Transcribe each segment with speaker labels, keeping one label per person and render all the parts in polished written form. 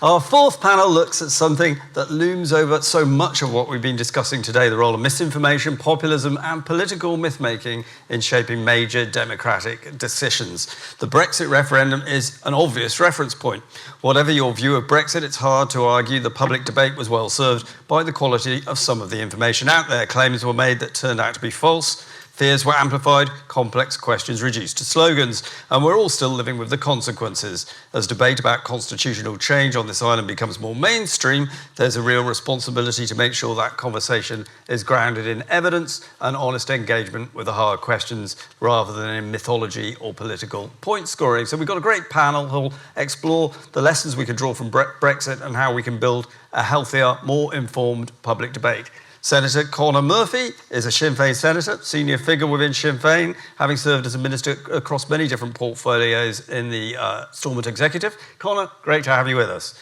Speaker 1: Our fourth panel looks at something that looms over so much of what we've been discussing today, the role of misinformation, populism and political myth-making in shaping major democratic decisions. The Brexit referendum is an obvious reference point. Whatever your view of Brexit, it's hard to argue the public debate was well served by the quality of some of the information out there. Claims were made that turned out to be false. Fears were amplified, complex questions reduced to slogans, and we're all still living with the consequences. As debate about constitutional change on this island becomes more mainstream, there's a real responsibility to make sure that conversation is grounded in evidence and honest engagement with the hard questions, rather than in mythology or political point scoring. So we've got a great panel who'll explore the lessons we can draw from Brexit and how we can build a healthier, more informed public debate. Senator Conor Murphy is a Sinn Féin senator, senior figure within Sinn Féin, having served as a minister across many different portfolios in the Stormont executive. Conor, great to have you with us.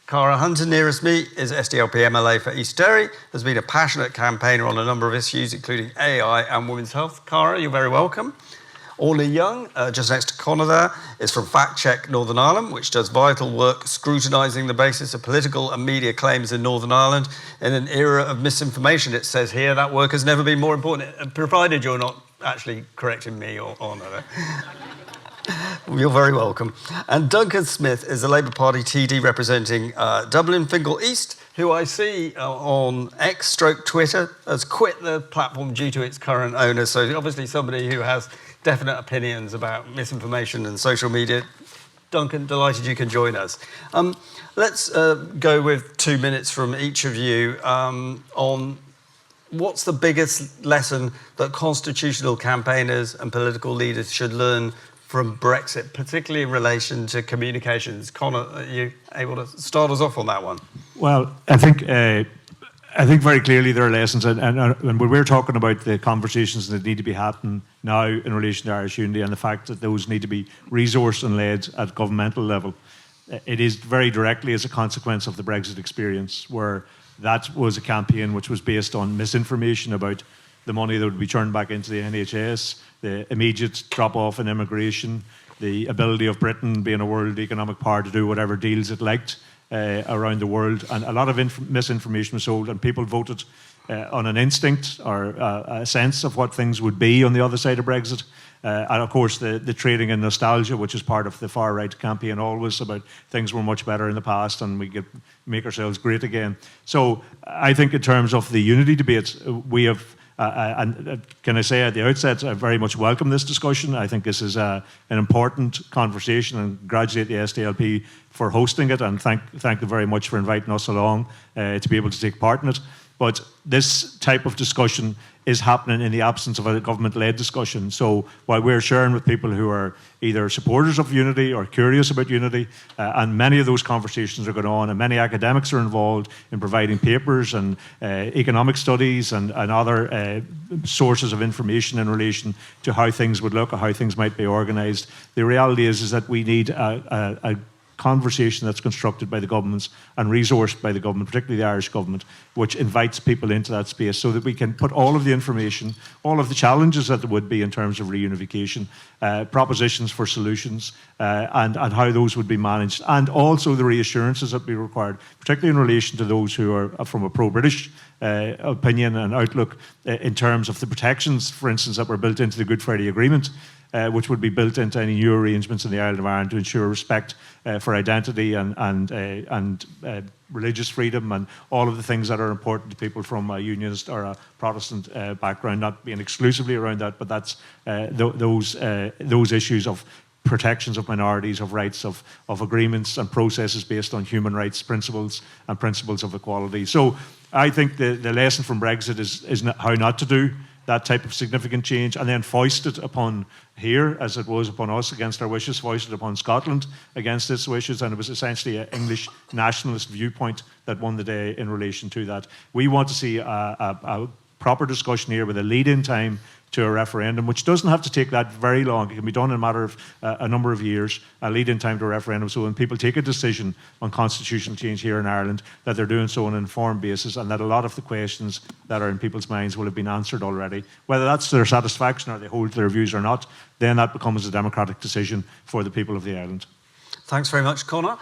Speaker 1: Cara Hunter, nearest me, is SDLP MLA for East Derry, has been a passionate campaigner on a number of issues, including AI and women's health. Cara, you're very welcome. Orna Young, just next to Conor there, is from FactCheck Northern Ireland, which does vital work scrutinising the basis of political and media claims in Northern Ireland. In an era of misinformation, it says here, that work has never been more important, provided you're not actually correcting me or Orna. You're very welcome. And Duncan Smith is the Labour Party TD representing Dublin, Fingal East, who I see on X/Twitter has quit the platform due to its current owner. So obviously somebody who has definite opinions about misinformation and social media. Duncan, delighted you can join us. Let's go with 2 minutes from each of you on what's the biggest lesson that constitutional campaigners and political leaders should learn from Brexit, particularly in relation to communications. Conor, are you able to start us off on that one?
Speaker 2: Well, I think very clearly there are lessons, and when we're talking about the conversations that need to be happening now in relation to Irish unity and the fact that those need to be resourced and led at governmental level, it is very directly as a consequence of the Brexit experience, where that was a campaign which was based on misinformation about the money that would be turned back into the NHS, the immediate drop-off in immigration, the ability of Britain, being a world economic power, to do whatever deals it liked around the world. And a lot of misinformation was sold, and people voted on an instinct or a sense of what things would be on the other side of Brexit. And of course, the trading in nostalgia, which is part of the far-right campaign always, about things were much better in the past and we could make ourselves great again. So I think in terms of the unity debates, we have and can I say at the outset, I very much welcome this discussion. I think this is an important conversation, and congratulate the SDLP for hosting it, and thank them very much for inviting us along to be able to take part in it. But this type of discussion is happening in the absence of a government-led discussion. So while we're sharing with people who are either supporters of unity or curious about unity, and many of those conversations are going on, and many academics are involved in providing papers and economic studies and other sources of information in relation to how things would look or how things might be organised, the reality is that we need a conversation that's constructed by the governments and resourced by the government, particularly the Irish government, which invites people into that space so that we can put all of the information, all of the challenges that there would be in terms of reunification, propositions for solutions, and how those would be managed, and also the reassurances that be required, particularly in relation to those who are from a pro-British opinion and outlook in terms of the protections, for instance, that were built into the Good Friday Agreement, which would be built into any new arrangements in the island of Ireland to ensure respect for identity and religious freedom and all of the things that are important to people from a unionist or a Protestant background, not being exclusively around that, but that's those issues of protections of minorities, of rights, of agreements and processes based on human rights principles and principles of equality. So I think the lesson from Brexit is how not to do that type of significant change, and then foisted upon here, as it was upon us against our wishes, foisted upon Scotland against its wishes, and it was essentially an English nationalist viewpoint that won the day in relation to that. We want to see a proper discussion here with a lead-in time to a referendum, which doesn't have to take that very long. It can be done in a matter of a number of years, a lead-in time to a referendum. So when people take a decision on constitutional change here in Ireland, that they're doing so on an informed basis, and that a lot of the questions that are in people's minds will have been answered already. Whether that's to their satisfaction or they hold to their views or not, then that becomes a democratic decision for the people of the island.
Speaker 1: Thanks very much, Conor.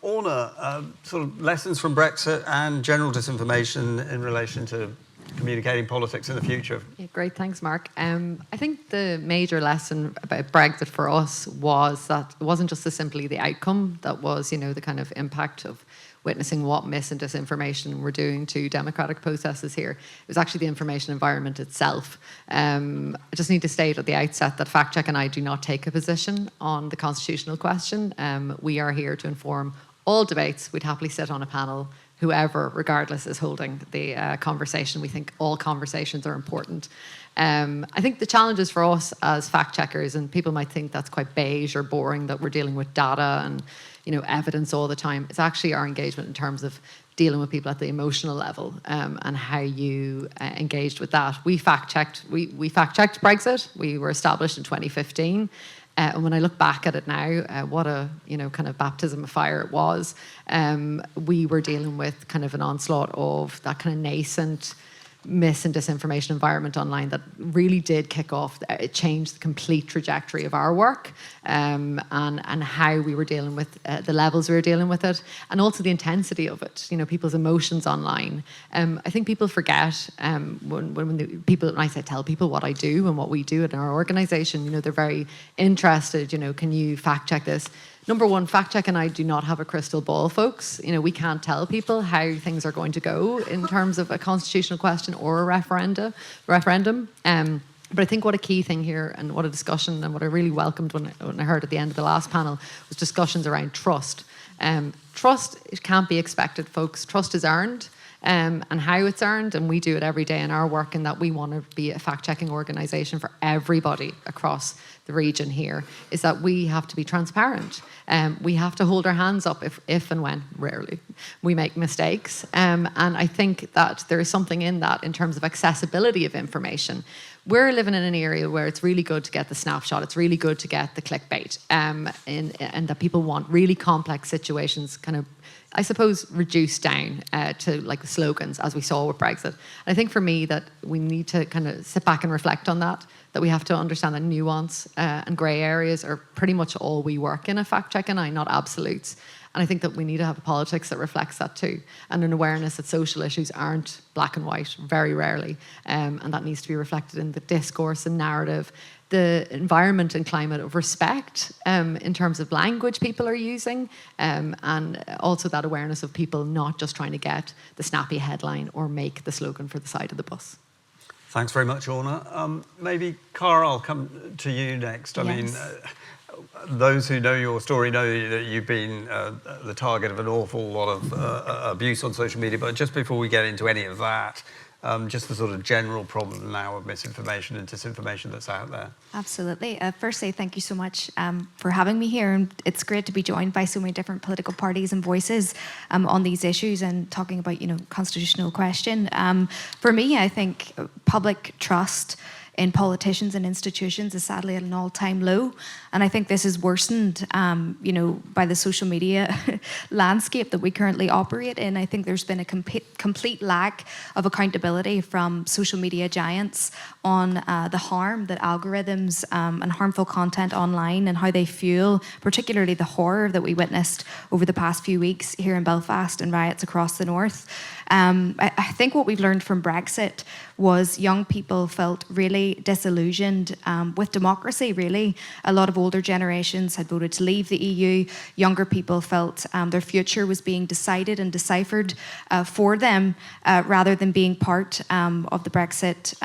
Speaker 1: Orna, sort of lessons from Brexit and general disinformation in relation to communicating politics in the future.
Speaker 3: Yeah, great, thanks, Mark. I think the major lesson about Brexit for us was that it wasn't just simply the outcome that was, the kind of impact of witnessing what mis and disinformation were doing to democratic processes here. It was actually the information environment itself. I just need to state at the outset that FactCheckNI do not take a position on the constitutional question. We are here to inform all debates. We'd happily sit on a panel, whoever, regardless, is holding the conversation. We think all conversations are important. I think the challenges for us as fact checkers, and people might think that's quite beige or boring, that we're dealing with data and evidence all the time. It's actually our engagement in terms of dealing with people at the emotional level and how you engaged with that. We fact-checked Brexit. We were established in 2015. And when I look back at it now, what a kind of baptism of fire it was. We were dealing with kind of an onslaught of that kind of nascent mis and disinformation environment online that really did kick off. It changed the complete trajectory of our work and how we were dealing with the levels we were dealing with it, and also the intensity of it. People's emotions online. I think people forget when I say tell people what I do and what we do in our organisation. They're very interested. Can you fact check this? Number one, FactCheckNI do not have a crystal ball, folks. We can't tell people how things are going to go in terms of a constitutional question or a referendum. But I think what a key thing here, and what a discussion, and what I really welcomed when I heard at the end of the last panel, was discussions around trust. Trust, it can't be expected, folks. Trust is earned. And how it's earned, and we do it every day in our work, and that we want to be a fact-checking organisation for everybody across the region here, is that we have to be transparent. We have to hold our hands up if and when, rarely, we make mistakes. And I think that there is something in that in terms of accessibility of information. We're living in an area where it's really good to get the snapshot. It's really good to get the clickbait, and that people want really complex situations kind of, I suppose, reduced down to like the slogans, as we saw with Brexit. And I think for me that we need to kind of sit back and reflect on that we have to understand that nuance and grey areas are pretty much all we work in a FactCheckNI, not absolutes. And I think that we need to have a politics that reflects that too, and an awareness that social issues aren't black and white, very rarely, and that needs to be reflected in the discourse and narrative, the environment and climate of respect in terms of language people are using, and also that awareness of people not just trying to get the snappy headline or make the slogan for the side of the bus.
Speaker 1: Thanks very much, Orna. Maybe, Cara, I'll come to you next. I mean, those who know your story know that you've been the target of an awful lot of abuse on social media. But just before we get into any of that, just the sort of general problem now of misinformation and disinformation that's out there.
Speaker 4: Absolutely. Firstly, thank you so much for having me here. And it's great to be joined by so many different political parties and voices on these issues and talking about, constitutional question. For me, I think public trust in politicians and institutions is sadly at an all-time low. And I think this is worsened, by the social media landscape that we currently operate in. I think there's been a complete lack of accountability from social media giants on the harm that algorithms and harmful content online and how they fuel, particularly the horror that we witnessed over the past few weeks here in Belfast and riots across the north. I think what we've learned from Brexit was young people felt really disillusioned with democracy, really. A lot of older generations had voted to leave the EU. Younger people felt their future was being decided and deciphered for them rather than being part of the Brexit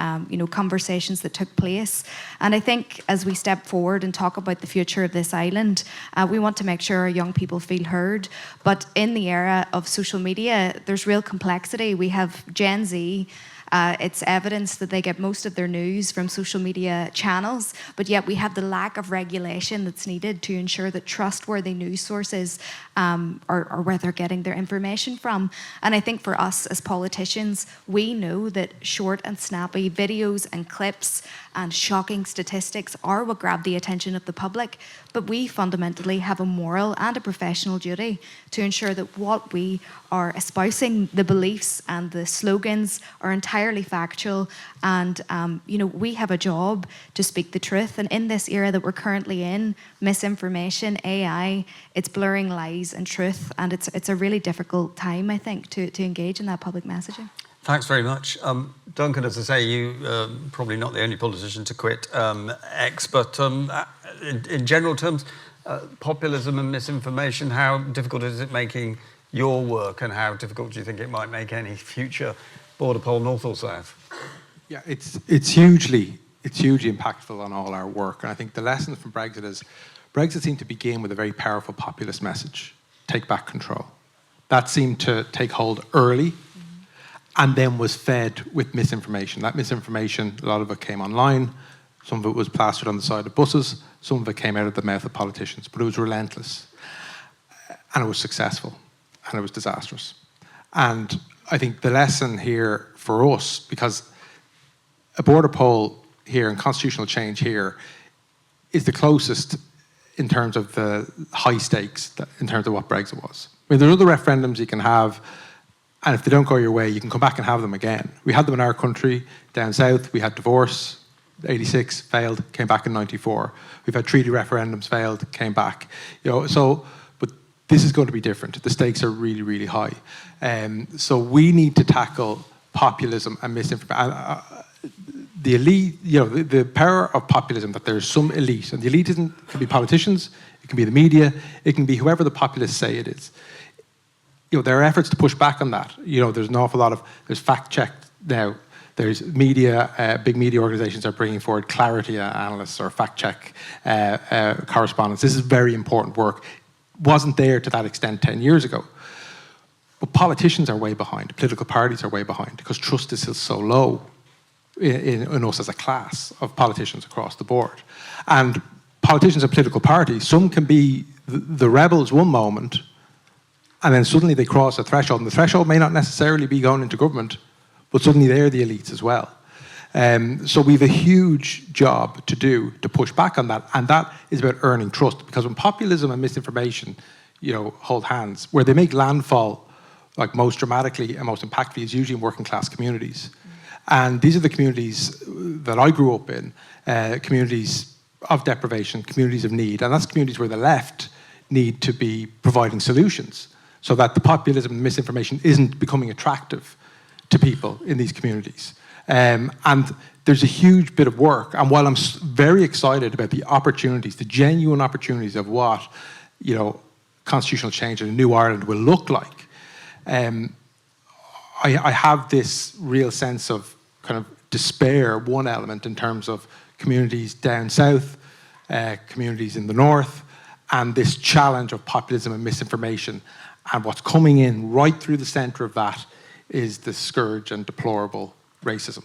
Speaker 4: conversations that took place. And I think as we step forward and talk about the future of this island, we want to make sure our young people feel heard. But in the era of social media, there's real complexity. We have Gen Z. It's evidence that they get most of their news from social media channels, but yet we have the lack of regulation that's needed to ensure that trustworthy news sources or where they're getting their information from. And I think for us as politicians, we know that short and snappy videos and clips and shocking statistics are what grab the attention of the public, but we fundamentally have a moral and a professional duty to ensure that what we are espousing, the beliefs and the slogans, are entirely factual. And we have a job to speak the truth. And in this era that we're currently in, misinformation, AI, it's blurring lies and truth, and it's a really difficult time, I think, to engage in that public messaging.
Speaker 1: Thanks very much. Duncan, as I say, you probably not the only politician to quit X, but in general terms, populism and misinformation, how difficult is it making your work, and how difficult do you think it might make any future border poll, north or south?
Speaker 5: Yeah, it's hugely impactful on all our work. And I think the lesson from Brexit is Brexit seemed to begin with a very powerful populist message: take back control. That seemed to take hold early, and then was fed with misinformation. That misinformation, a lot of it came online, some of it was plastered on the side of buses, some of it came out of the mouth of politicians, but it was relentless. And it was successful, and it was disastrous. And I think the lesson here for us, because a border poll here and constitutional change here is the closest in terms of the high stakes, in terms of what Brexit was. I mean, there are other referendums you can have, and if they don't go your way, you can come back and have them again. We had them in our country, down south. We had divorce, 86, failed, came back in 94. We've had treaty referendums, failed, came back. But this is going to be different. The stakes are really, really high. So we need to tackle populism and misinformation. The elite, the power of populism, that there's some elite, and the elite can be politicians, it can be the media, it can be whoever the populists say it is. There are efforts to push back on that. There's an awful lot of, there's fact check now. There's media, big media organizations are bringing forward clarity analysts or fact check correspondents. This is very important work. Wasn't there to that extent 10 years ago. But politicians are way behind. Political parties are way behind because trust is still so low in us as a class of politicians across the board. And politicians and political parties, some can be the rebels one moment, and then suddenly they cross a threshold, and the threshold may not necessarily be going into government, but suddenly they're the elites as well. So we have a huge job to do to push back on that, and that is about earning trust. Because when populism and misinformation, hold hands, where they make landfall, like most dramatically and most impactfully, is usually in working class communities. And these are the communities that I grew up in, communities of deprivation, communities of need, and that's communities where the left need to be providing solutions so that the populism and misinformation isn't becoming attractive to people in these communities. And there's a huge bit of work. And while I'm very excited about the opportunities, the genuine opportunities of what, constitutional change in a new Ireland will look like, I have this real sense of kind of despair, one element in terms of communities down south, communities in the north, and this challenge of populism and misinformation. And what's coming in right through the centre of that is the scourge and deplorable racism.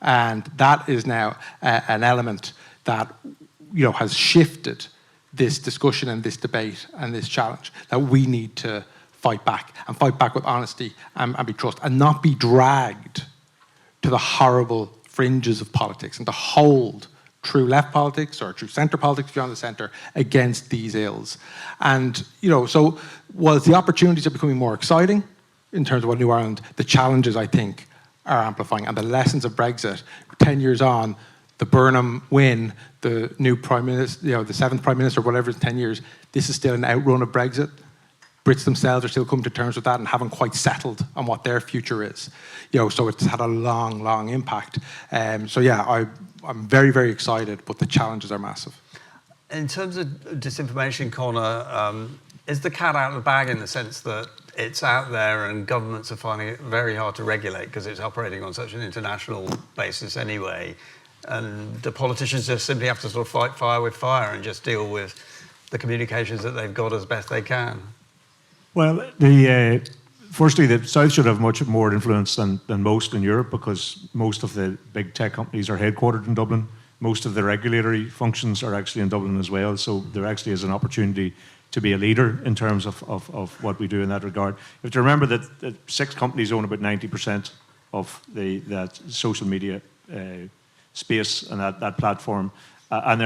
Speaker 5: And that is now an element that has shifted this discussion and this debate and this challenge that we need to fight back, and fight back with honesty and be trust, and not be dragged to the horrible fringes of politics, and to hold true left politics or true centre politics beyond the centre against these ills. And, so whilst the opportunities are becoming more exciting in terms of what New Ireland, the challenges, I think, are amplifying. And the lessons of Brexit, 10 years on, the Burnham win, the new Prime Minister, the 7th Prime Minister, whatever, in 10 years, this is still an outrun of Brexit. Brits themselves are still coming to terms with that and haven't quite settled on what their future is. So it's had a long, long impact. I'm very, very excited, but the challenges are massive.
Speaker 1: In terms of disinformation, Conor, is the cat out of the bag in the sense that it's out there and governments are finding it very hard to regulate because it's operating on such an international basis anyway? And the politicians just simply have to sort of fight fire with fire and just deal with the communications that they've got as best they can?
Speaker 2: Well, firstly, the South should have much more influence than most in Europe, because most of the big tech companies are headquartered in Dublin. Most of the regulatory functions are actually in Dublin as well. So there actually is an opportunity to be a leader in terms of what we do in that regard. You have to remember that 6 companies own about 90% of that social media space and that platform, and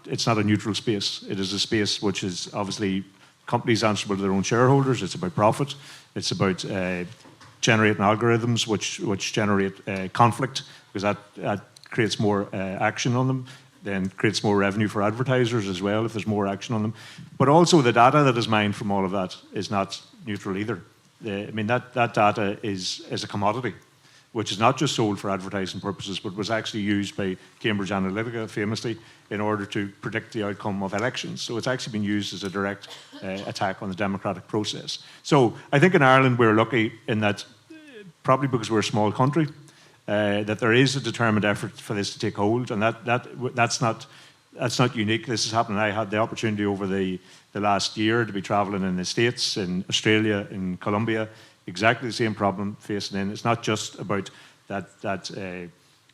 Speaker 2: it's not a neutral space. It is a space which is obviously companies answerable to their own shareholders. It's about profit. It's about generating algorithms which generate conflict, because that creates more action on them, then creates more revenue for advertisers as well if there's more action on them. But also the data that is mined from all of that is not neutral either. That data is a commodity, which is not just sold for advertising purposes, but was actually used by Cambridge Analytica famously in order to predict the outcome of elections. So it's actually been used as a direct attack on the democratic process. So I think in Ireland we're lucky in that, probably because we're a small country, that there is a determined effort for this to take hold, and that's not unique. This is happening. I had the opportunity over the last year to be travelling in the States, in Australia, in Colombia, exactly the same problem facing in. It's not just about that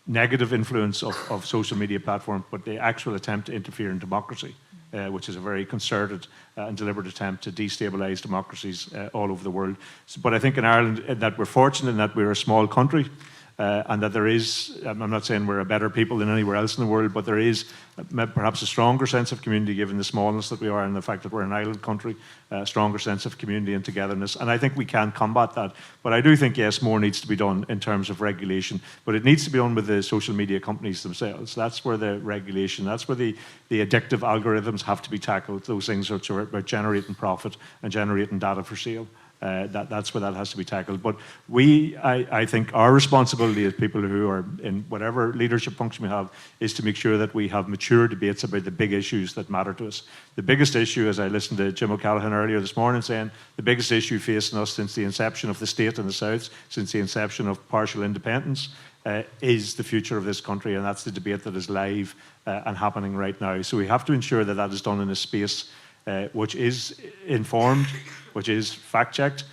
Speaker 2: negative influence of social media platforms, but the actual attempt to interfere in democracy, which is a very concerted and deliberate attempt to destabilise democracies all over the world. But I think in Ireland that we're fortunate in that we're a small country, and that there is, I'm not saying we're a better people than anywhere else in the world, but there is perhaps a stronger sense of community given the smallness that we are and the fact that we're an island country, a stronger sense of community and togetherness. And I think we can combat that. But I do think, yes, more needs to be done in terms of regulation, but it needs to be done with the social media companies themselves. That's where the regulation, that's where the addictive algorithms have to be tackled, those things which are about generating profit and generating data for sale. That's where that has to be tackled. But I think our responsibility as people who are in whatever leadership function we have is to make sure that we have mature debates about the big issues that matter to us. The biggest issue, as I listened to Jim O'Callaghan earlier this morning saying, the biggest issue facing us since the inception of the state in the South, since the inception of partial independence, is the future of this country, and that's the debate that is live and happening right now. So we have to ensure that that is done in a space which is informed, which is fact-checked,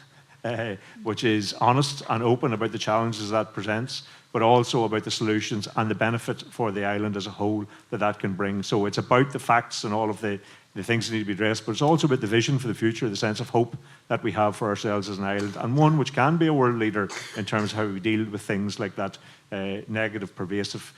Speaker 2: which is honest and open about the challenges that presents, but also about the solutions and the benefit for the island as a whole that can bring. So it's about the facts and all of the things that need to be addressed, but it's also about the vision for the future, the sense of hope that we have for ourselves as an island, and one which can be a world leader in terms of how we deal with things like that negative, pervasive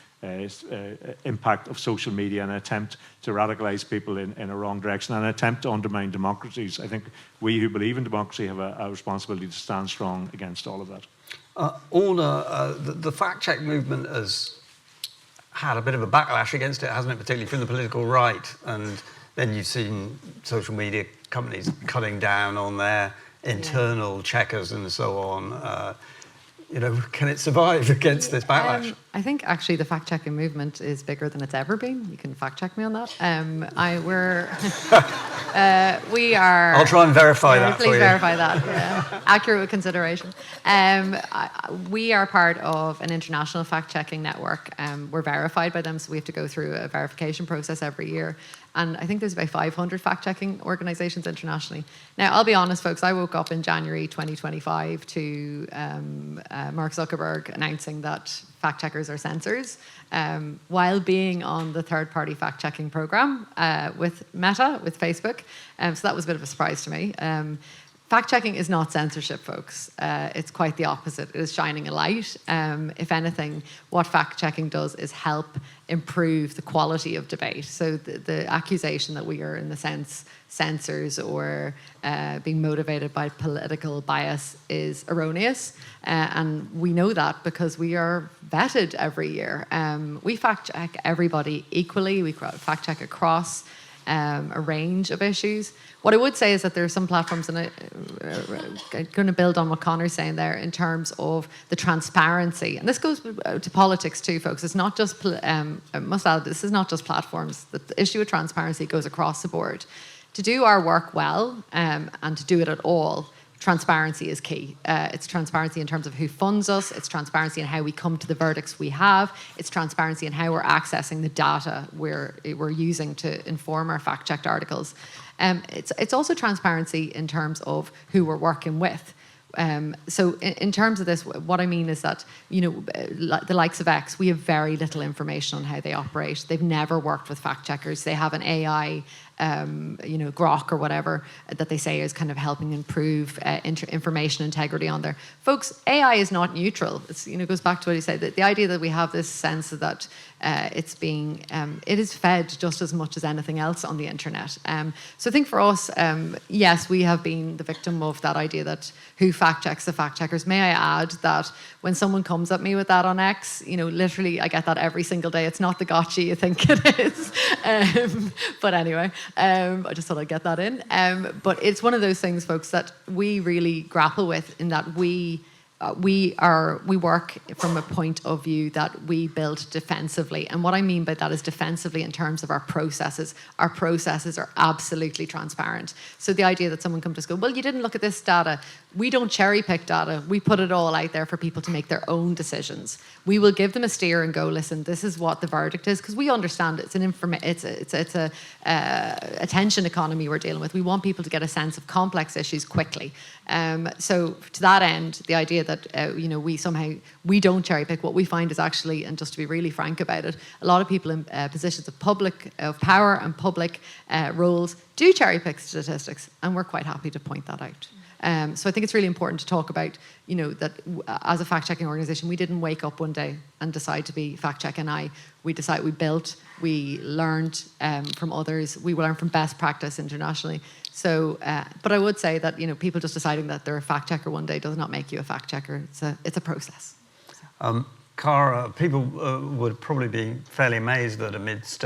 Speaker 2: impact of social media, and an attempt to radicalise people in a wrong direction, and an attempt to undermine democracies. I think we who believe in democracy have a responsibility to stand strong against all of that.
Speaker 1: Orna, the fact-check movement has had a bit of a backlash against it, hasn't it, particularly from the political right, and then you've seen social media companies cutting down on their internal checkers and so on. Can it survive against this backlash?
Speaker 3: I think actually the fact-checking movement is bigger than it's ever been. You can fact-check me on that. We are...
Speaker 1: I'll try and verify that for you.
Speaker 3: Please verify that. Yeah. Accurate with consideration. We are part of an international fact-checking network. We're verified by them, so we have to go through a verification process every year. And I think there's about 500 fact-checking organisations internationally. Now, I'll be honest, folks, I woke up in January 2025 to Mark Zuckerberg announcing that fact-checkers are censors while being on the third-party fact-checking programme with Meta, with Facebook. So that was a bit of a surprise to me. Fact-checking is not censorship, folks. It's quite the opposite. It is shining a light. If anything, what fact-checking does is help improve the quality of debate. So the accusation that we are, in the sense, censors or being motivated by political bias is erroneous. And we know that because we are vetted every year. We fact-check everybody equally. We fact-check across a range of issues. What I would say is that there are some platforms, and I'm going to build on what Conor's saying there in terms of the transparency. And this goes to politics too, folks. It's not just, I must add, this is not just platforms. The issue of transparency goes across the board. To do our work well and to do it at all, transparency is key. It's transparency in terms of who funds us. It's transparency in how we come to the verdicts we have. It's transparency in how we're accessing the data we're using to inform our fact-checked articles. It's also transparency in terms of who we're working with. So in terms of this, what I mean is that, the likes of X, we have very little information on how they operate. They've never worked with fact checkers. They have an AI grok or whatever that they say is kind of helping improve information integrity on there. Folks, AI is not neutral. It's, goes back to what you said, that the idea that we have this sense that it is fed just as much as anything else on the internet. So I think for us, yes, we have been the victim of that idea that who fact checks the fact checkers. May I add that when someone comes at me with that on X, literally I get that every single day. It's not the gotcha you think it is. But anyway, I just thought I'd get that in. But it's one of those things, folks, that we really grapple with, in that we work from a point of view that we build defensively. And what I mean by that is defensively in terms of our processes. Our processes are absolutely transparent. So the idea that someone can just go, well, you didn't look at this data. We don't cherry pick data. We put it all out there for people to make their own decisions. We will give them a steer and go, listen, this is what the verdict is, because we understand it's a attention economy we're dealing with. We want people to get a sense of complex issues quickly. So to that end, the idea that we don't cherry pick. What we find is actually, and just to be really frank about it, a lot of people in positions of power and public roles do cherry pick statistics, and we're quite happy to point that out. So I think it's really important to talk about, that as a fact-checking organisation, we didn't wake up one day and decide to be FactCheckNI. We built, we learned from others, we learned from best practice internationally. So, but I would say that, people just deciding that they're a fact-checker one day does not make you a fact-checker. It's a process.
Speaker 1: Cara, people would probably be fairly amazed that amidst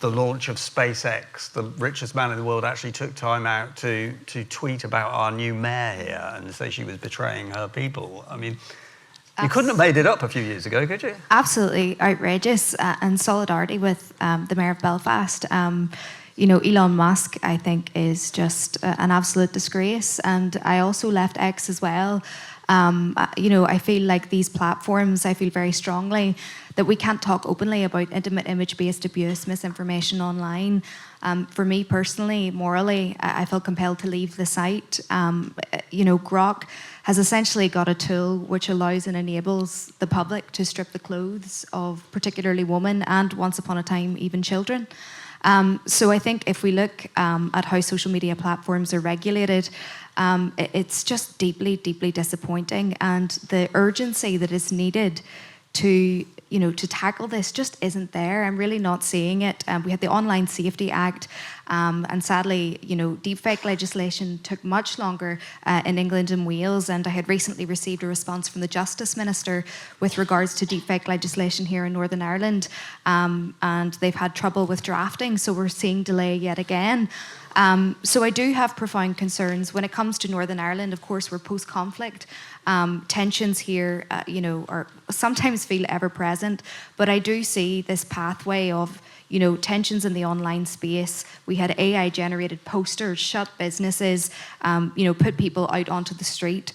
Speaker 1: the launch of SpaceX, the richest man in the world actually took time out to tweet about our new mayor here and say she was betraying her people. I mean, you couldn't have made it up a few years ago, could you?
Speaker 4: Absolutely outrageous, and solidarity with the Mayor of Belfast. Elon Musk, I think, is just an absolute disgrace. And I also left X as well. I feel like these platforms, I feel very strongly that we can't talk openly about intimate image-based abuse, misinformation online. For me personally, morally, I felt compelled to leave the site. Grok has essentially got a tool which allows and enables the public to strip the clothes of particularly women and, once upon a time, even children. So I think if we look at how social media platforms are regulated, it's just deeply, deeply disappointing, and the urgency that is needed to tackle this just isn't there. I'm really not seeing it. We had the Online Safety Act, and sadly, deepfake legislation took much longer in England and Wales, and I had recently received a response from the Justice Minister with regards to deepfake legislation here in Northern Ireland, and they've had trouble with drafting, so we're seeing delay yet again. So I do have profound concerns when it comes to Northern Ireland. Of course, we're post-conflict. Tensions here, are sometimes feel ever present, but I do see this pathway of, tensions in the online space. We had AI-generated posters, shut businesses, put people out onto the street.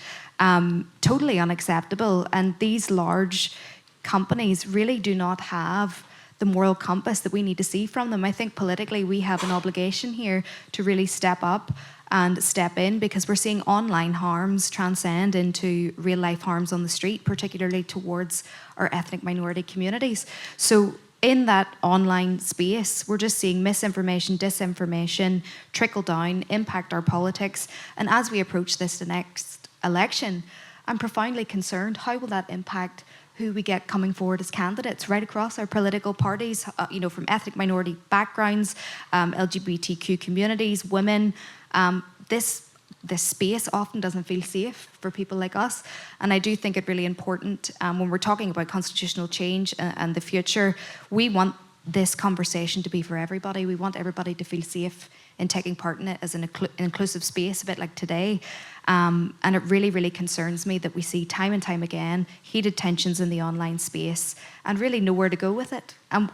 Speaker 4: Totally unacceptable. And these large companies really do not have the moral compass that we need to see from them. I think politically we have an obligation here to really step up and step in, because we're seeing online harms transcend into real life harms on the street, particularly towards our ethnic minority communities. So in that online space, we're just seeing misinformation, disinformation trickle down, impact our politics. And as we approach the next election, I'm profoundly concerned, how will that impact who we get coming forward as candidates right across our political parties, from ethnic minority backgrounds, LGBTQ communities, women. This space often doesn't feel safe for people like us. And I do think it really important when we're talking about constitutional change and the future, we want this conversation to be for everybody. We want everybody to feel safe in taking part in it as an inclusive space, a bit like today. And it really, really concerns me that we see time and time again heated tensions in the online space and really nowhere to go with it. And,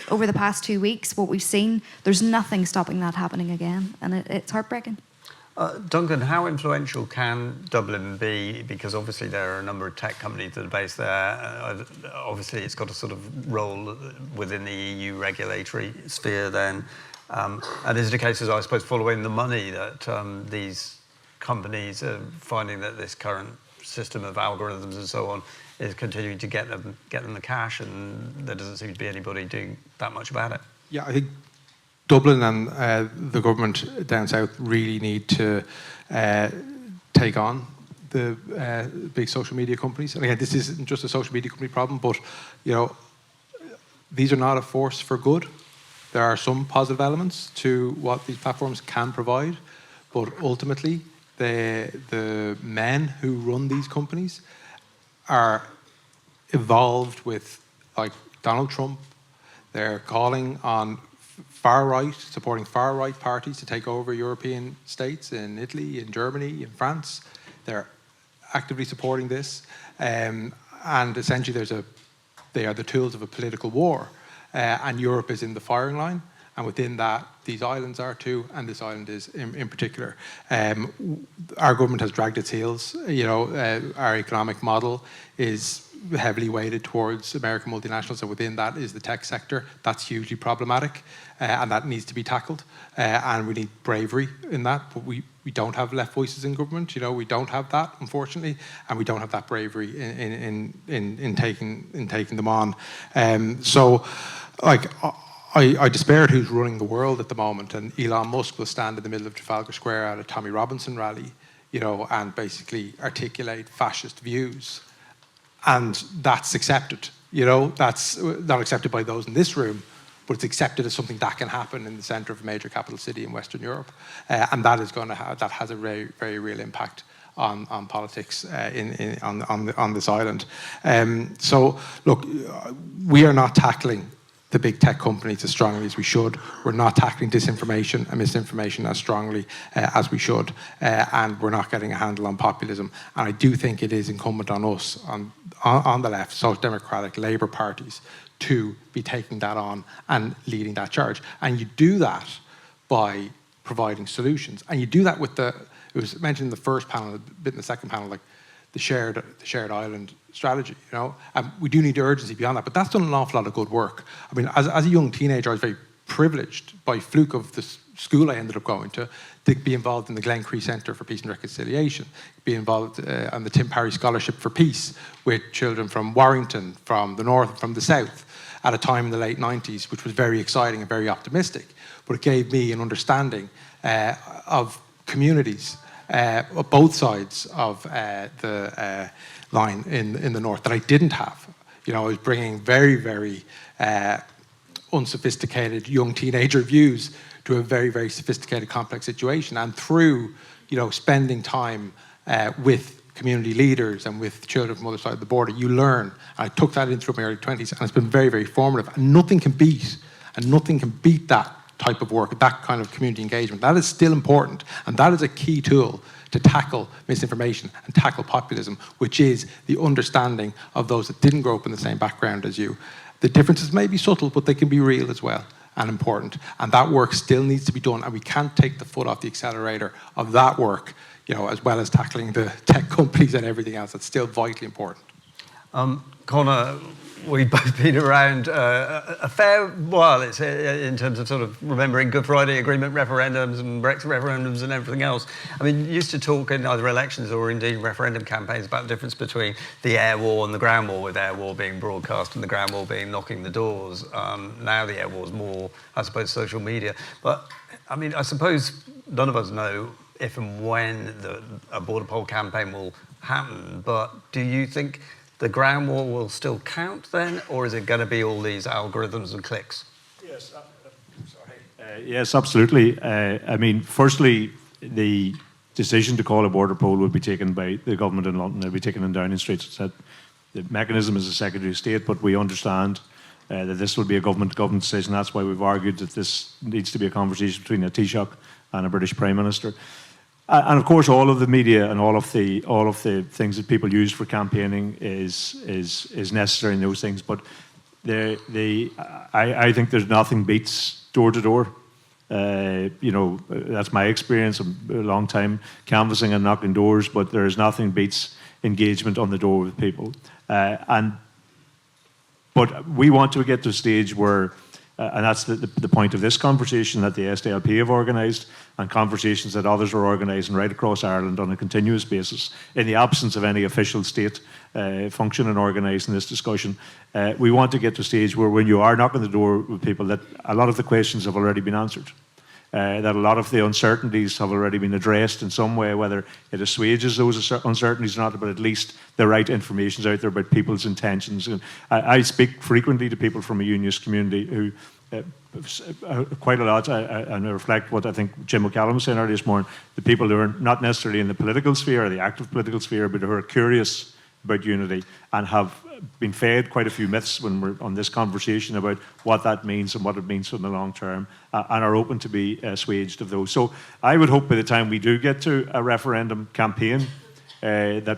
Speaker 4: over the past 2 weeks, what we've seen, there's nothing stopping that happening again. And it's heartbreaking.
Speaker 1: Duncan, how influential can Dublin be? Because obviously there are a number of tech companies that are based there. Obviously it's got a sort of role within the EU regulatory sphere then. And is it a case of, I suppose, following the money that these companies are finding that this current system of algorithms and so on is continuing to get them the cash, and there doesn't seem to be anybody doing that much about it?
Speaker 5: Yeah, I think Dublin and the government down south really need to take on the big social media companies. And again, this isn't just a social media company problem, but these are not a force for good. There are some positive elements to what these platforms can provide, but ultimately, the men who run these companies are involved with, like, Donald Trump. They're calling on supporting far-right parties to take over European states in Italy, in Germany, in France. They're actively supporting this. And essentially they are the tools of a political war. And Europe is in the firing line. And within that, these islands are too, and this island is in particular. Our government has dragged its heels. Our economic model is heavily weighted towards American multinationals, and within that is the tech sector. That's hugely problematic, and that needs to be tackled. And we need bravery in that, but we don't have left voices in government. We don't have that, unfortunately, and we don't have that bravery in taking them on. I despair at who's running the world at the moment, and Elon Musk will stand in the middle of Trafalgar Square at a Tommy Robinson rally, and basically articulate fascist views. And that's accepted. That's not accepted by those in this room, but it's accepted as something that can happen in the centre of a major capital city in Western Europe, and that has a very, very real impact on politics on this island. So look, we are not tackling the big tech companies as strongly as we should. We're not tackling disinformation and misinformation as strongly as we should, and we're not getting a handle on populism. And I do think it is incumbent on us, on the left, Social Democratic, Labour parties, to be taking that on and leading that charge. And you do that by providing solutions. And you do that with it was mentioned in the first panel, a bit in the second panel, like the shared island strategy, and we do need urgency beyond that, but that's done an awful lot of good work. I mean, as a young teenager, I was very privileged by fluke of the school I ended up going to be involved in the Glen Cree Centre for Peace and Reconciliation, be involved on the Tim Parry Scholarship for Peace with children from Warrington, from the north, from the south, at a time in the late 90s, which was very exciting and very optimistic, but it gave me an understanding of communities both sides of the line in the north that I didn't have. I was bringing very, very unsophisticated young teenager views to a very, very sophisticated, complex situation. And through, spending time with community leaders and with children from the other side of the border, you learn. I took that in through my early 20s, and it's been very, very formative. And nothing can beat that type of work, that kind of community engagement. That is still important, and that is a key tool to tackle misinformation and tackle populism, which is the understanding of those that didn't grow up in the same background as you. The differences may be subtle, but they can be real as well and important. And that work still needs to be done, and we can't take the foot off the accelerator of that work, as well as tackling the tech companies and everything else. That's still vitally important.
Speaker 1: Conor, we've both been around a fair while in terms of sort of remembering Good Friday Agreement referendums and Brexit referendums and everything else. I mean, you used to talk in either elections or indeed referendum campaigns about the difference between the air war and the ground war, with air war being broadcast and the ground war being knocking the doors. Now the air war is more, I suppose, social media. But, I mean, I suppose none of us know if and when a border poll campaign will happen, but do you think the ground war will still count then, or is it going to be all these algorithms and clicks?
Speaker 2: Yes, yes, absolutely. I mean, firstly, the decision to call a border poll would be taken by the government in London. It would be taken in Downing Street. So the mechanism is the Secretary of State, but we understand that this will be a government decision. That's why we've argued that this needs to be a conversation between a Taoiseach and a British Prime Minister. And of course, all of the media and all of the things that people use for campaigning is necessary in those things. But I think there's nothing beats door to door. That's my experience. A long time canvassing and knocking doors, but there is nothing beats engagement on the door with people. But we want to get to a stage where And that's the point of this conversation that the SDLP have organised, and conversations that others are organising right across Ireland on a continuous basis, in the absence of any official state function in organising this discussion. We want to get to a stage where when you are knocking the door with people, that a lot of the questions have already been answered. That a lot of the uncertainties have already been addressed in some way, whether it assuages those uncertainties or not, but at least the right information is out there about people's intentions. And I speak frequently to people from a unionist community who, quite a lot, and I reflect what I think Jim O'Callaghan was saying earlier this morning, the people who are not necessarily in the political sphere or the active political sphere, but who are curious about unity and have been fed quite a few myths when we're on this conversation about what that means and what it means for the long term, and are open to be assuaged of those. So I would hope by the time we do get to a referendum campaign that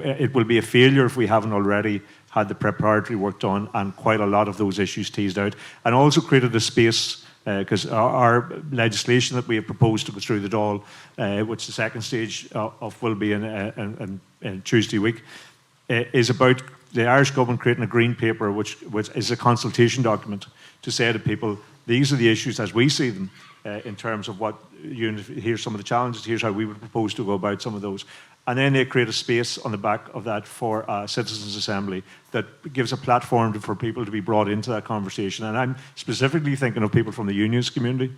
Speaker 2: it will be a failure if we haven't already had the preparatory work done and quite a lot of those issues teased out, and also created a space, because our legislation that we have proposed to go through the Dáil, which the second stage of will be in Tuesday week, is about the Irish government creating a green paper, which is a consultation document to say to people, these are the issues as we see them in terms of what here's some of the challenges, here's how we would propose to go about some of those. And then they create a space on the back of that for a citizens' assembly that gives a platform for people to be brought into that conversation. And I'm specifically thinking of people from the unionist community.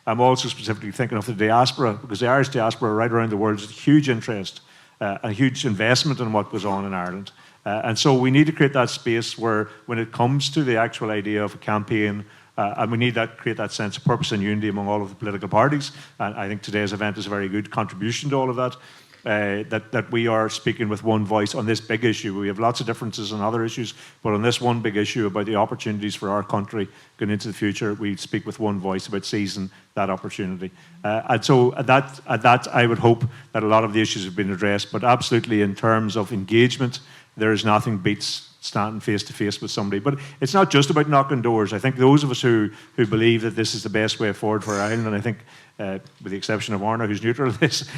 Speaker 2: I'm also specifically thinking of the diaspora, because the Irish diaspora right around the world is a huge interest, a huge investment in what goes on in Ireland. And so we need to create that space where, when it comes to the actual idea of a campaign, and we need to create that sense of purpose and unity among all of the political parties. And I think today's event is a very good contribution to all of that. That we are speaking with one voice on this big issue. We have lots of differences on other issues, but on this one big issue about the opportunities for our country going into the future, we speak with one voice about seizing that opportunity. And so at that, I would hope that a lot of the issues have been addressed, but absolutely in terms of engagement, there is nothing beats standing face to face with somebody. But it's not just about knocking doors. I think those of us who believe that this is the best way forward for Ireland, and I think with the exception of Orna, who's neutral to this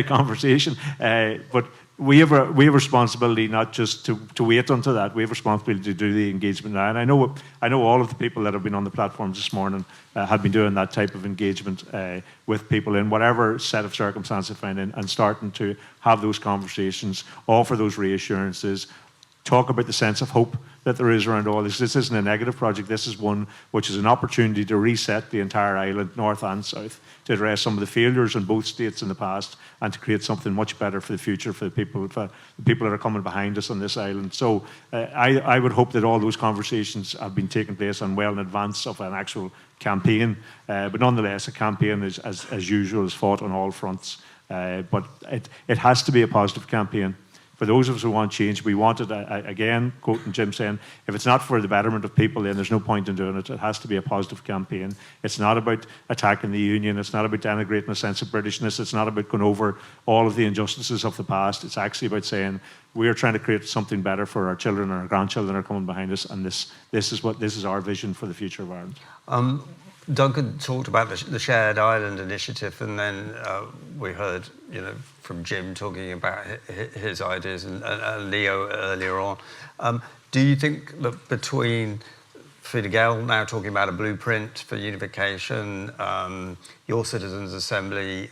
Speaker 2: conversation, but we have a responsibility not just to wait until that. We have a responsibility to do the engagement now. And I know all of the people that have been on the platforms this morning have been doing that type of engagement with people in whatever set of circumstances they find in, and starting to have those conversations, offer those reassurances, talk about the sense of hope that there is around all this. This isn't a negative project. This is one which is an opportunity to reset the entire island, north and south, to address some of the failures in both states in the past, and to create something much better for the future for the people that are coming behind us on this island. So I would hope that all those conversations have been taking place and well in advance of an actual campaign. But nonetheless, a campaign is, as usual, is fought on all fronts. But it has to be a positive campaign. For those of us who want change, we want it, again, quoting Jim saying, if it's not for the betterment of people, then there's no point in doing it. It has to be a positive campaign. It's not about attacking the union. It's not about denigrating a sense of Britishness. It's not about going over all of the injustices of the past. It's actually about saying, we are trying to create something better for our children and our grandchildren are coming behind us, and this is our vision for the future of Ireland.
Speaker 1: Duncan talked about the Shared Island Initiative, and then we heard, from Jim talking about his ideas, and Leo earlier on. Do you think that between Fingal now talking about a blueprint for unification, your Citizens' Assembly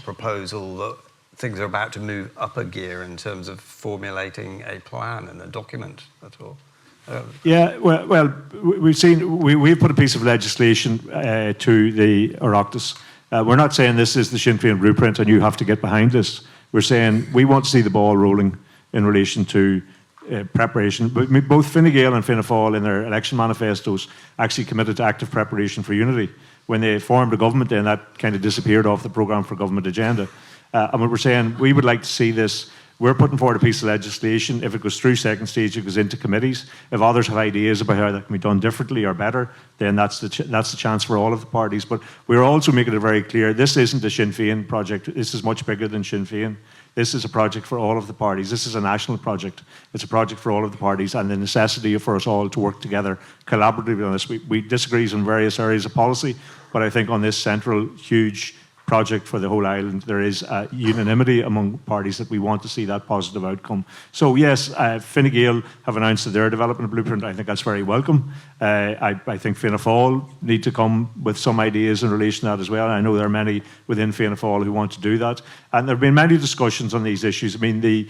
Speaker 1: proposal, that things are about to move up a gear in terms of formulating a plan and a document at all?
Speaker 2: Yeah, well, we've put a piece of legislation to the Oireachtas. We're not saying this is the Sinn Féin blueprint and you have to get behind this. We're saying we want to see the ball rolling in relation to preparation. But both Fine Gael and Fianna Fáil in their election manifestos actually committed to active preparation for unity. When they formed a government, then that kind of disappeared off the programme for government agenda. And what we're saying, we would like to see this. We're putting forward a piece of legislation. If it goes through second stage, it goes into committees. If others have ideas about how that can be done differently or better, then that's the chance for all of the parties. But we're also making it very clear, this isn't a Sinn Féin project. This is much bigger than Sinn Féin. This is a project for all of the parties. This is a national project. It's a project for all of the parties, and the necessity for us all to work together collaboratively on this. We disagree on various areas of policy, but I think on this central, huge project for the whole island. There is unanimity among parties that we want to see that positive outcome. So yes, Fine Gael have announced that they're developing a blueprint. I think that's very welcome. I think Fianna Fáil need to come with some ideas in relation to that as well. I know there are many within Fianna Fáil who want to do that. And there have been many discussions on these issues. I mean, the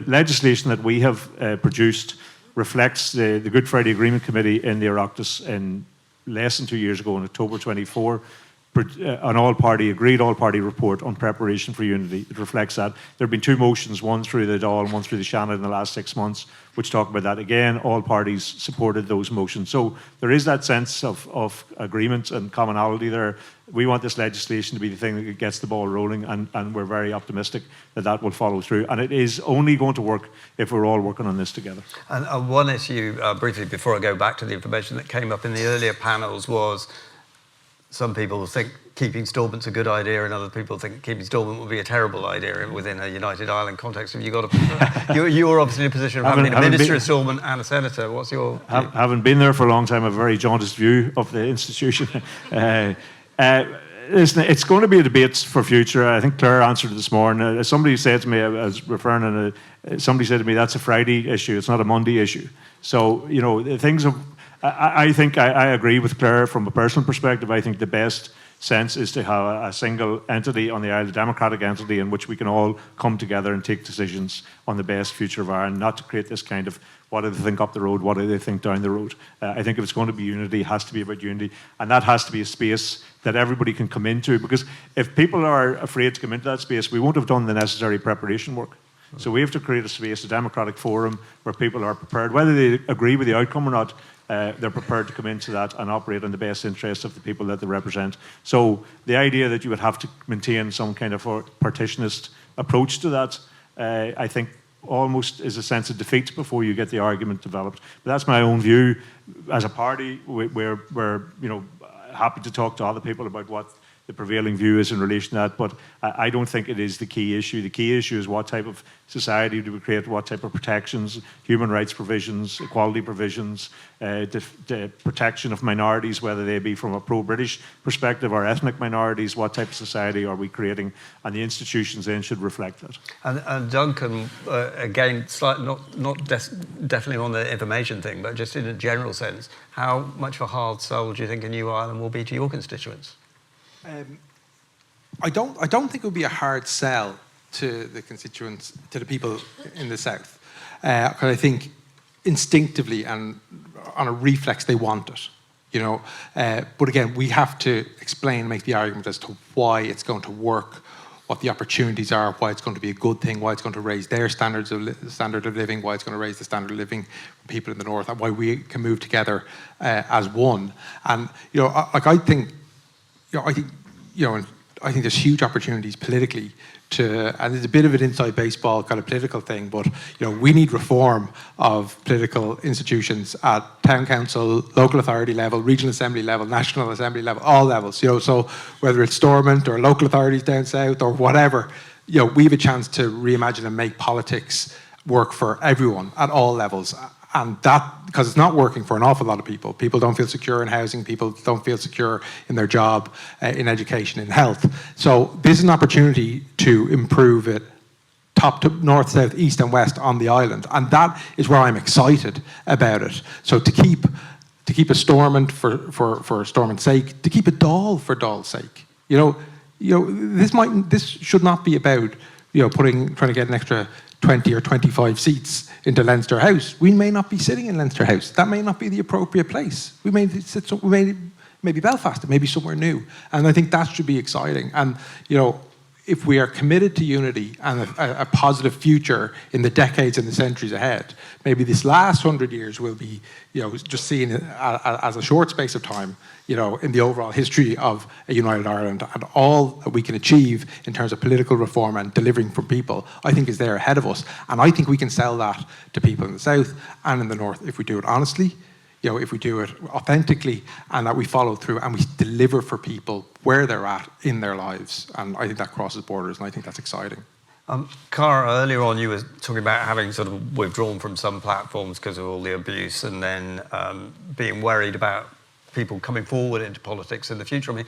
Speaker 2: legislation that we have produced reflects the Good Friday Agreement Committee in the Oireachtas in less than 2 years ago, in October 24, an all-party report on preparation for unity. It reflects that. There have been 2 motions, one through the Dáil and one through the Seanad in the last 6 months, which talk about that. Again, all parties supported those motions. So there is that sense of agreement and commonality there. We want this legislation to be the thing that gets the ball rolling, and we're very optimistic that that will follow through. And it is only going to work if we're all working on this together.
Speaker 1: And one issue, briefly, before I go back to the information that came up in the earlier panels, was some people think keeping Stormont's a good idea, and other people think keeping Stormont would be a terrible idea within a United Ireland context. Have you got you were obviously in a position of having been a minister of Stormont and a senator. What's your view?
Speaker 2: Having been there for a long time, I have a very jaundiced view of the institution. Listen, it's going to be a debate for future. I think Claire answered it this morning. Somebody said to me, I was referring, and somebody said to me, that's a Friday issue. It's not a Monday issue. So, you know, things have. I think I agree with Claire from a personal perspective. I think the best sense is to have a single entity on the island, a democratic entity in which we can all come together and take decisions on the best future of Ireland, not to create this kind of what do they think up the road, what do they think down the road. I think if it's going to be unity, it has to be about unity, and that has to be a space that everybody can come into, because if people are afraid to come into that space, we won't have done the necessary preparation work. So we have to create a space, a democratic forum, where people are prepared, whether they agree with the outcome or not, they're prepared to come into that and operate in the best interest of the people that they represent. So the idea that you would have to maintain some kind of a partitionist approach to that, I think almost is a sense of defeat before you get the argument developed. But that's my own view. As a party, we're you know, happy to talk to other people about what the prevailing view is in relation to that, but I don't think it is the key issue. The key issue is what type of society do we create, what type of protections, human rights provisions, equality provisions, the protection of minorities, whether they be from a pro-British perspective or ethnic minorities, what type of society are we creating, and the institutions then should reflect that.
Speaker 1: And Duncan, again, definitely on the information thing, but just in a general sense, how much of a hard sell do you think a new Ireland will be to your constituents?
Speaker 5: I don't think it would be a hard sell to the constituents, to the people in the south, because I think instinctively and on a reflex they want it, you know. But again, we have to explain and make the argument as to why it's going to work, what the opportunities are, why it's going to be a good thing, why it's going to raise their standard of living, why it's going to raise the standard of living for people in the north, and why we can move together as one. And you know, I think there's huge opportunities politically and it's a bit of an inside baseball kind of political thing, but you know, we need reform of political institutions at town council, local authority level, regional assembly level, national assembly level, all levels. You know, so whether it's Stormont or local authorities down south or whatever, you know, we have a chance to reimagine and make politics work for everyone at all levels. And that, because it's not working for an awful lot of people. People don't feel secure in housing, people don't feel secure in their job, in education, in health. So this is an opportunity to improve it top to north, south, east and west on the island. And that is where I'm excited about it. So to keep a Stormont for Stormont's sake, to keep a Dáil for Dáil's sake. You know, this should not be about, you know, trying to get an extra 20 or 25 seats into Leinster House. We may not be sitting in Leinster House. That may not be the appropriate place. We may be Belfast, it may be somewhere new. And I think that should be exciting. And, you know, if we are committed to unity and a positive future in the decades and the centuries ahead, maybe this last 100 years will be, you know, just seen as a short space of time, you know, in the overall history of a united Ireland, and all that we can achieve in terms of political reform and delivering for people, I think is there ahead of us. And I think we can sell that to people in the south and in the north if we do it honestly, you know, if we do it authentically, and that we follow through and we deliver for people where they're at in their lives. And I think that crosses borders, and I think that's exciting.
Speaker 1: Cara, earlier on you were talking about having sort of withdrawn from some platforms because of all the abuse, and then being worried about people coming forward into politics in the future. I mean,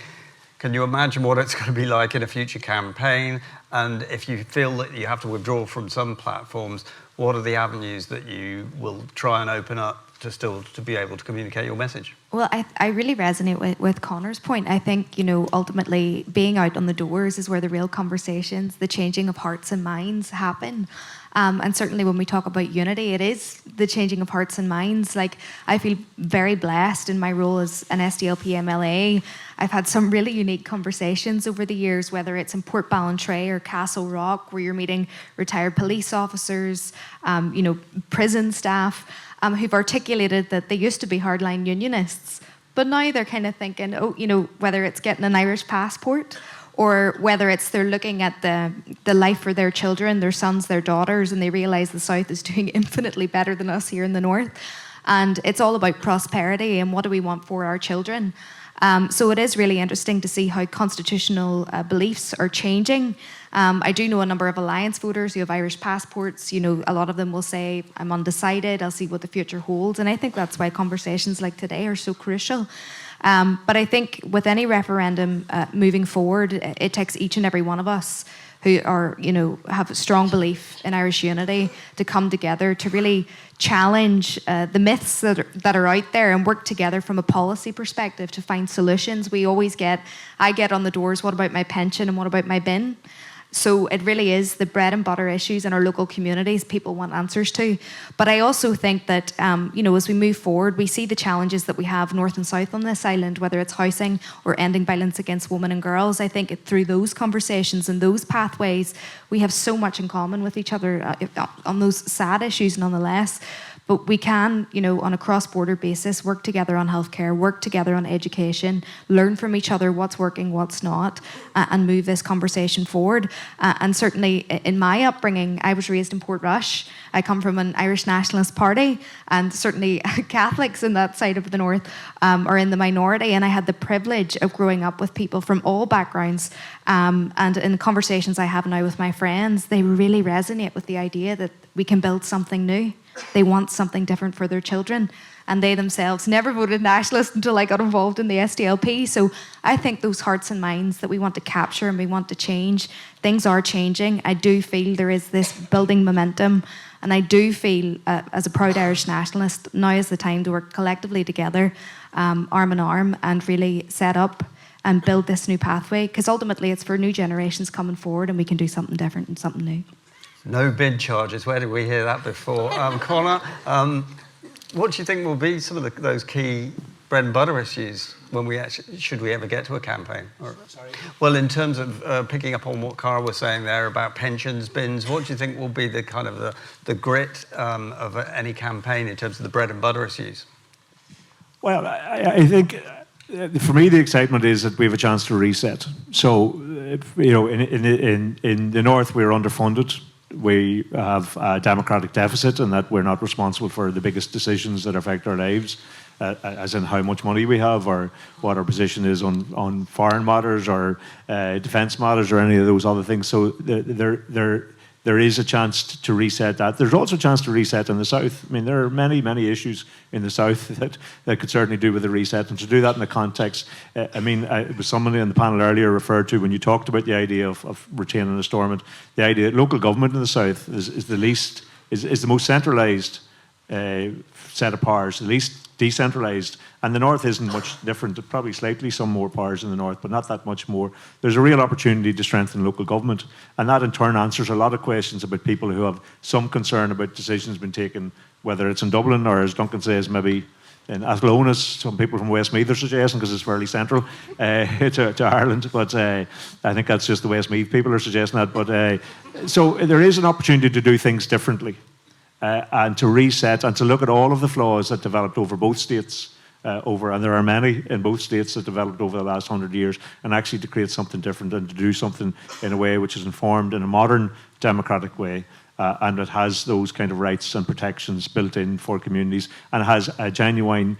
Speaker 1: Can you imagine what it's going to be like in a future campaign? And if you feel that you have to withdraw from some platforms, what are the avenues that you will try and open up to be able to communicate your message?
Speaker 4: Well, I really resonate with Conor's point. I think, ultimately being out on the doors is where the real conversations, the changing of hearts and minds happen. And certainly when we talk about unity, it is the changing of hearts and minds. Like, I feel very blessed in my role as an SDLP MLA. I've had some really unique conversations over the years, whether it's in Port Ballantrae or Castle Rock, where you're meeting retired police officers, prison staff, who've articulated that they used to be hardline unionists, but now they're kind of thinking, whether it's getting an Irish passport or whether it's they're looking at the life for their children, their sons, their daughters, and they realise the South is doing infinitely better than us here in the North. And it's all about prosperity and what do we want for our children. So it is really interesting to see how constitutional beliefs are changing. I do know a number of Alliance voters who have Irish passports. A lot of them will say, I'm undecided, I'll see what the future holds. And I think that's why conversations like today are so crucial. But I think with any referendum moving forward, it takes each and every one of us who are, have a strong belief in Irish unity to come together to really challenge the myths that are out there and work together from a policy perspective to find solutions. I get on the doors, what about my pension and what about my bin? So it really is the bread and butter issues in our local communities people want answers to. But I also think that, as we move forward, we see the challenges that we have north and south on this island, whether it's housing or ending violence against women and girls. I think through those conversations and those pathways, we have so much in common with each other on those sad issues nonetheless. But we can, on a cross-border basis, work together on healthcare, work together on education, learn from each other what's working, what's not, and move this conversation forward. And certainly in my upbringing, I was raised in Portrush. I come from an Irish nationalist party, and certainly Catholics in that side of the North are in the minority. And I had the privilege of growing up with people from all backgrounds. And in the conversations I have now with my friends, they really resonate with the idea that we can build something new. They want something different for their children. And they themselves never voted nationalist until I got involved in the SDLP. So I think those hearts and minds that we want to capture and we want to change, things are changing. I do feel there is this building momentum. And I do feel, as a proud Irish nationalist, now is the time to work collectively together, arm in arm, and really set up and build this new pathway. Because ultimately it's for new generations coming forward and we can do something different and something new.
Speaker 1: No bid charges. Where did we hear that before? Conor, what do you think will be some of those key bread and butter issues when should we ever get to a campaign?
Speaker 2: Sorry.
Speaker 1: Well, in terms of picking up on what Cara was saying there about pensions, bins, what do you think will be the kind of the grit of any campaign in terms of the bread and butter issues?
Speaker 2: Well, I think for me the excitement is that we have a chance to reset. So, in the North we're underfunded. We have a democratic deficit and that we're not responsible for the biggest decisions that affect our lives, as in how much money we have or what our position is on foreign matters or defence matters or any of those other things. So there is a chance to reset that. There's also a chance to reset in the South. I mean, there are many, many issues in the South that could certainly do with a reset. And to do that in the context, it was somebody on the panel earlier referred to when you talked about the idea of retaining a Stormont, the idea that local government in the South is the most centralised set of powers, the least decentralised. And the North isn't much different, probably slightly some more powers in the North, but not that much more. There's a real opportunity to strengthen local government. And that in turn answers a lot of questions about people who have some concern about decisions being taken, whether it's in Dublin or, as Duncan says, maybe in Athlone, as some people from Westmeath are suggesting, because it's fairly central to Ireland. But I think that's just the Westmeath people are suggesting that. But so there is an opportunity to do things differently and to reset and to look at all of the flaws that developed over both states. And there are many in both states that developed over the last 100 years, and actually to create something different and to do something in a way which is informed in a modern democratic way and that has those kind of rights and protections built in for communities and has a genuine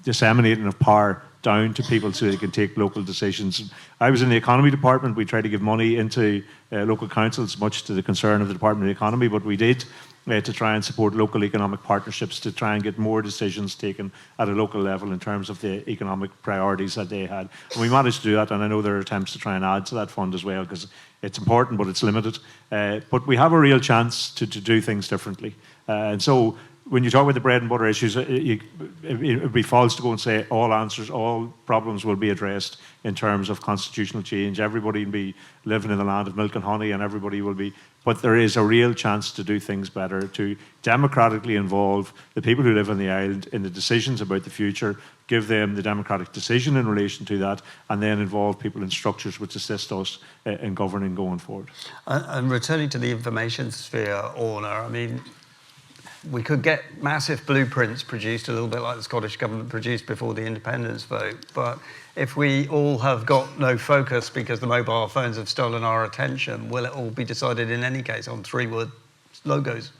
Speaker 2: disseminating of power down to people so they can take local decisions. I was in the economy department. We tried to give money into local councils, much to the concern of the Department of the Economy, but we did. to try and support local economic partnerships, to try and get more decisions taken at a local level in terms of the economic priorities that they had. And we managed to do that, and I know there are attempts to try and add to that fund as well, because it's important, but it's limited. But we have a real chance to do things differently. And so when you talk about the bread and butter issues, it would be false to go and say all answers, all problems will be addressed in terms of constitutional change. Everybody will be living in the land of milk and honey, and everybody will be. But there is a real chance to do things better, to democratically involve the people who live on the island in the decisions about the future, give them the democratic decision in relation to that, and then involve people in structures which assist us in governing going forward.
Speaker 1: And returning to the information sphere, Orna, I mean, we could get massive blueprints produced, a little bit like the Scottish Government produced before the independence vote. But if we all have got no focus because the mobile phones have stolen our attention, will it all be decided in any case on three-word logos?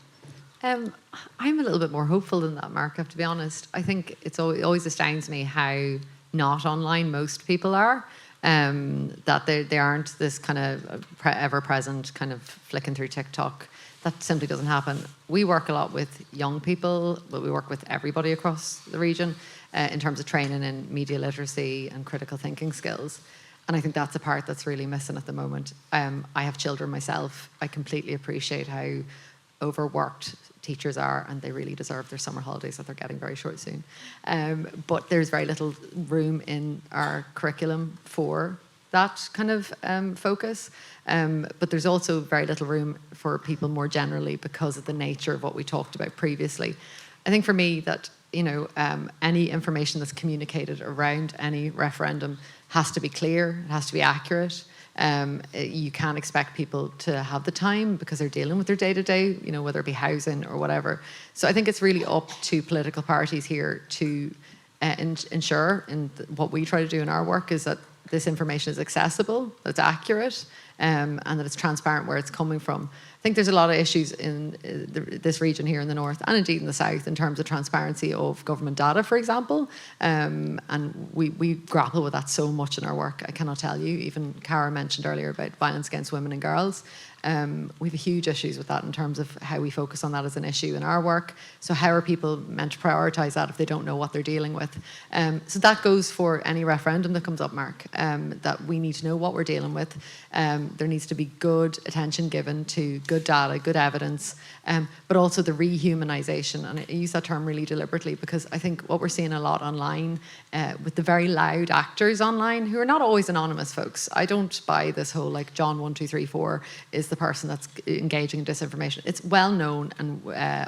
Speaker 3: I'm a little bit more hopeful than that, Mark, I have to be honest. I think it always astounds me how not online most people are. That they aren't this kind of ever-present kind of flicking through TikTok. That simply doesn't happen. We work a lot with young people, but we work with everybody across the region in terms of training in media literacy and critical thinking skills. And I think that's a part that's really missing at the moment. I have children myself. I completely appreciate how overworked teachers are, and they really deserve their summer holidays that they're getting very short soon. But there's very little room in our curriculum for that kind of focus. But there's also very little room for people more generally because of the nature of what we talked about previously. I think for me that, any information that's communicated around any referendum has to be clear, it has to be accurate. You can't expect people to have the time because they're dealing with their day-to-day, whether it be housing or whatever. So I think it's really up to political parties here to ensure, and what we try to do in our work is that this information is accessible, that it's accurate, and that it's transparent where it's coming from. I think there's a lot of issues in this region here in the north, and indeed in the south, in terms of transparency of government data, for example. And we grapple with that so much in our work. I cannot tell you. Even Cara mentioned earlier about violence against women and girls. We have huge issues with that in terms of how we focus on that as an issue in our work. So how are people meant to prioritise that if they don't know what they're dealing with? So that goes for any referendum that comes up, Mark, that we need to know what we're dealing with. There needs to be good attention given to good data, good evidence, but also the rehumanisation. And I use that term really deliberately because I think what we're seeing a lot online with the very loud actors online, who are not always anonymous folks. I don't buy this whole like John 1, 2, 3, 4 is the person that's engaging in disinformation. It's well known, and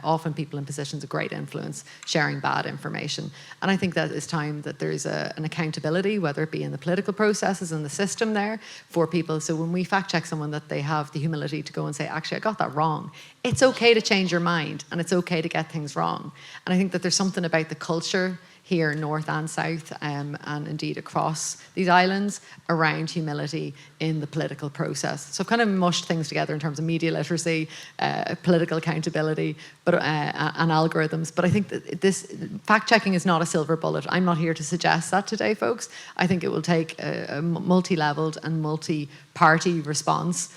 Speaker 3: often people in positions of great influence sharing bad information. And I think that it's time that there's an accountability, whether it be in the political processes and the system there for people. So when we fact check someone, that they have the humility to go and say, actually, I got that wrong. It's okay to change your mind, and it's okay to get things wrong. And I think that there's something about the culture here, north and south, and indeed across these islands, around humility in the political process. So I've kind of mushed things together in terms of media literacy, political accountability, and algorithms. But I think that this fact-checking is not a silver bullet. I'm not here to suggest that today, folks. I think it will take a multi-leveled and multi-party response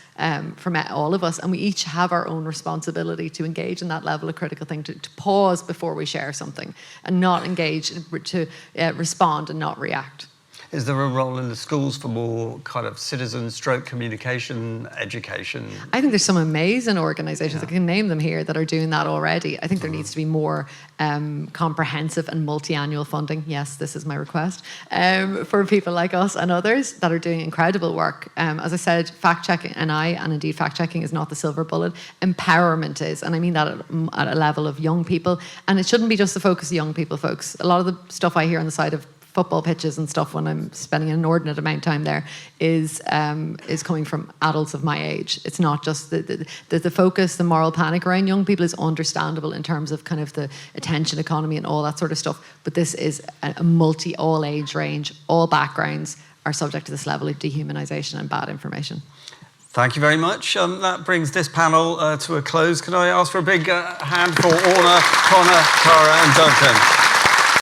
Speaker 3: from all of us, and we each have our own responsibility to engage in that level of critical thinking, to pause before we share something and not engage, to respond and not react.
Speaker 1: Is there a role in the schools for more kind of citizen stroke communication education?
Speaker 3: I think there's some amazing organisations, I can name them here, that are doing that already. I think there needs to be more comprehensive and multi-annual funding. Yes, this is my request, for people like us and others that are doing incredible work. As I said, FactCheckNI, and indeed fact-checking is not the silver bullet. Empowerment is, and I mean that at a level of young people. And it shouldn't be just the focus of young people, folks. A lot of the stuff I hear on the side of football pitches and stuff when I'm spending an inordinate amount of time there is coming from adults of my age. It's not just the focus, the moral panic around young people is understandable in terms of kind of the attention economy and all that sort of stuff. But this is a all age range, all backgrounds are subject to this level of dehumanisation and bad information.
Speaker 1: Thank you very much. That brings this panel to a close. Can I ask for a big hand for Orna, Conor, Cara and Duncan?